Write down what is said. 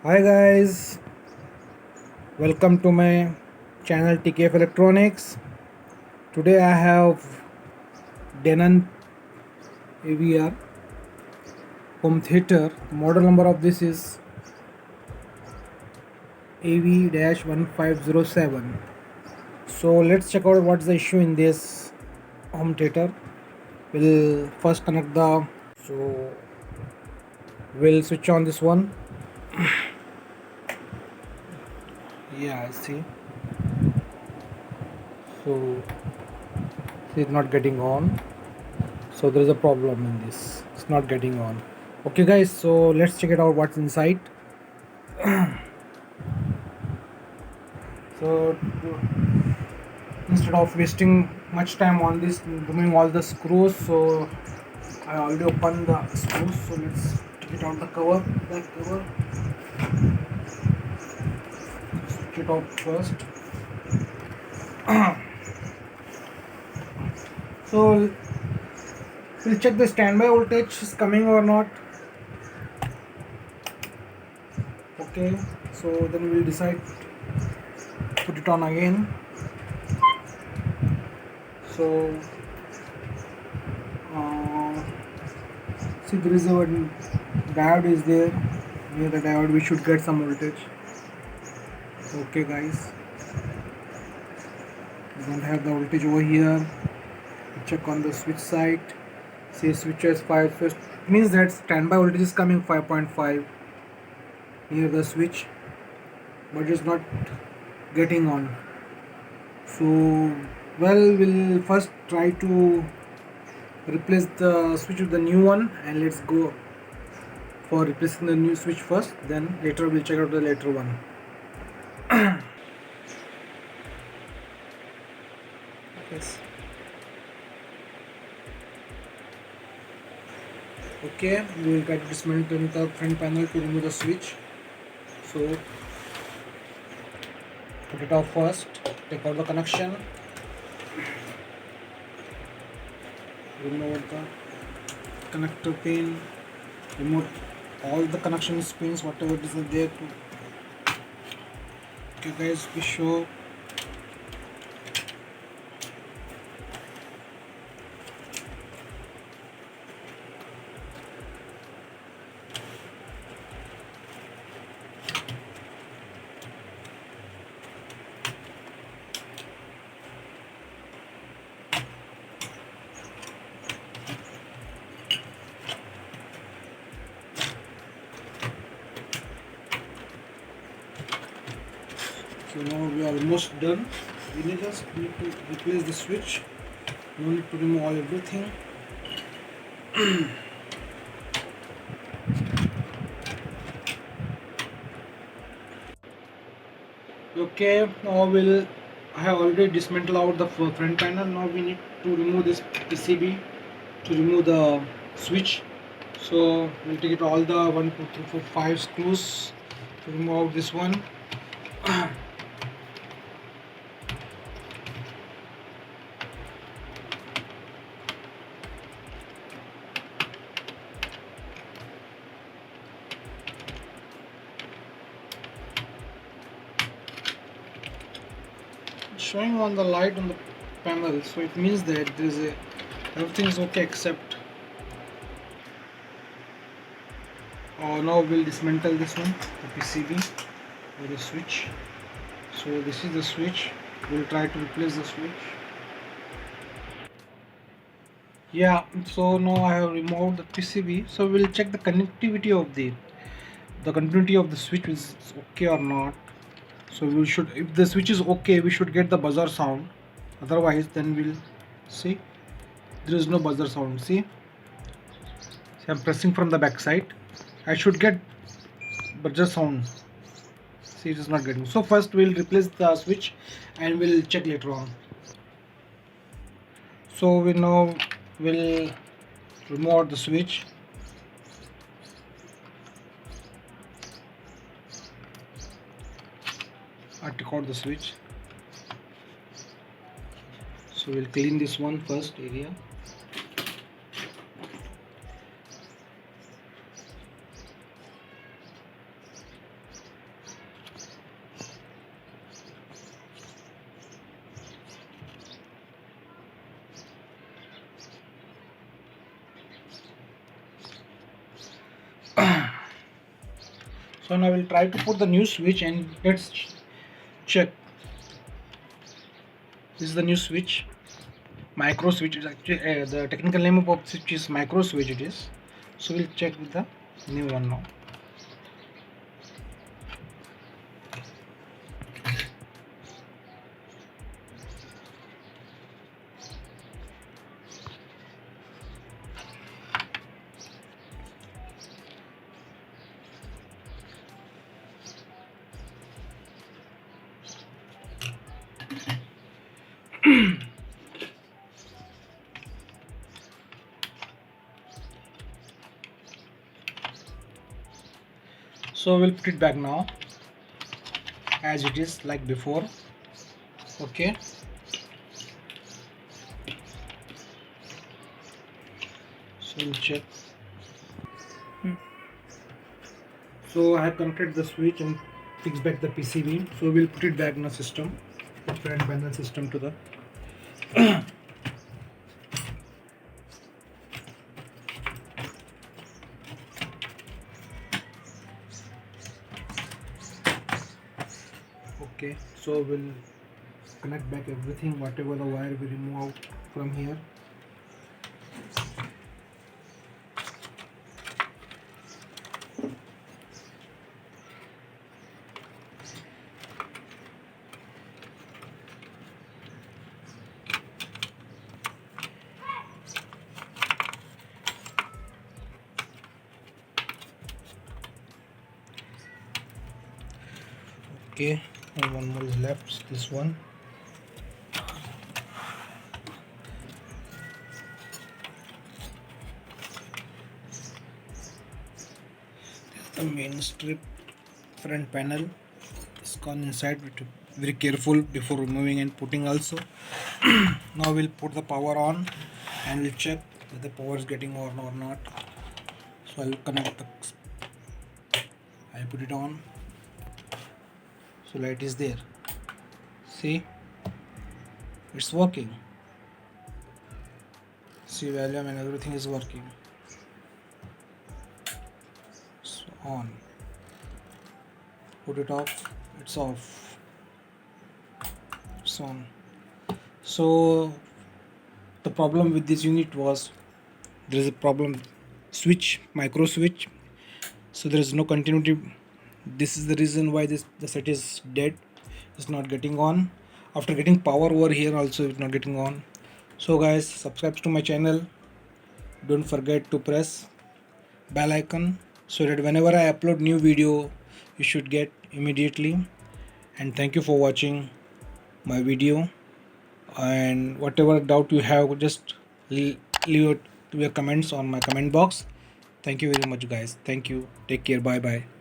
Hi guys, welcome to my channel TKF Electronics. Today I have Denon AVR home theater. Model number of this is AV-1507. So let's check out what's the issue in this home theater. We'll first connect the so we'll switch on this one. Yeah, I see. So it's not getting on. So there is a problem in this. It's not getting on. Okay guys, so let's check it out what's inside. So instead of wasting much time on this removing all the screws, so I already opened the screws, so let's take it out the cover, back cover. Switch it off first. So we'll check the standby voltage is coming or not. Okay, so then we'll decide put it on again. So see, there is a diode is there. Near the diode we should get some voltage. Okay guys, we don't have the voltage over here. Check on the switch side. See, switch is 5 first, means that standby voltage is coming 5.5 near the switch, but it's not getting on. So we'll first try to replace the switch with the new one, and let's go for replacing the new switch first, then later we'll check out the later one. Yes. Okay, we will try to dismantle the front panel to remove the switch. So put it off first, take out the connection, remove the connector pin, remove all the connection pins, whatever is there to. Okay guys, be sure. So now we are almost done. We just need to replace the switch. No need to remove all everything. Okay, now I have already dismantled out the front panel. Now we need to remove this PCB to remove the switch. So we'll take it all the 1, 2, 3, 4, 5 screws to remove this one. Showing on the light on the panel, so it means that everything is okay except. Now we'll dismantle this one, the PCB or the switch. So this is the switch. We'll try to replace the switch. Yeah, so now I have removed the PCB. So we'll check the connectivity of the continuity of the switch is okay or not. So we should, if the switch is okay, we should get the buzzer sound. Otherwise, then we'll see there is no buzzer sound. See, I'm pressing from the back side. I should get buzzer sound. See, it is not getting. So first we'll replace the switch, and we'll check later on. So we now will remove the switch. I took out the switch. So we'll clean this one first area. So now we'll try to put the new switch and let's check. This is the new switch, micro switch. Is actually the technical name of switch is micro switch. It is. So we'll check with the new one now. So we'll put it back now as it is like before. Okay. So we'll check. So I have connected the switch and fixed back the PCB. So we'll put it back in the system, front panel system to the okay. So we'll connect back everything, whatever the wire we remove out from here. Okay, and one more is left, this one. The main strip front panel is gone inside. We have to be very careful before removing and putting also. Now we'll put the power on and we'll check if the power is getting on or not. So I'll connect the, I put it on. So light is there. See, it's working. See volume and everything is working. So on. Put it off. It's off. It's on. So the problem with this unit was there is a problem. Switch, micro switch. So there is no continuity. This is the reason why the set is dead. It's not getting on. After getting power over here also it's not getting on. So guys, subscribe to my channel. Don't forget to press bell icon so that whenever I upload new video you should get immediately. And thank you for watching my video, and whatever doubt you have, just leave your comments on my comment box. Thank you very much guys. Thank you. Take care. Bye bye.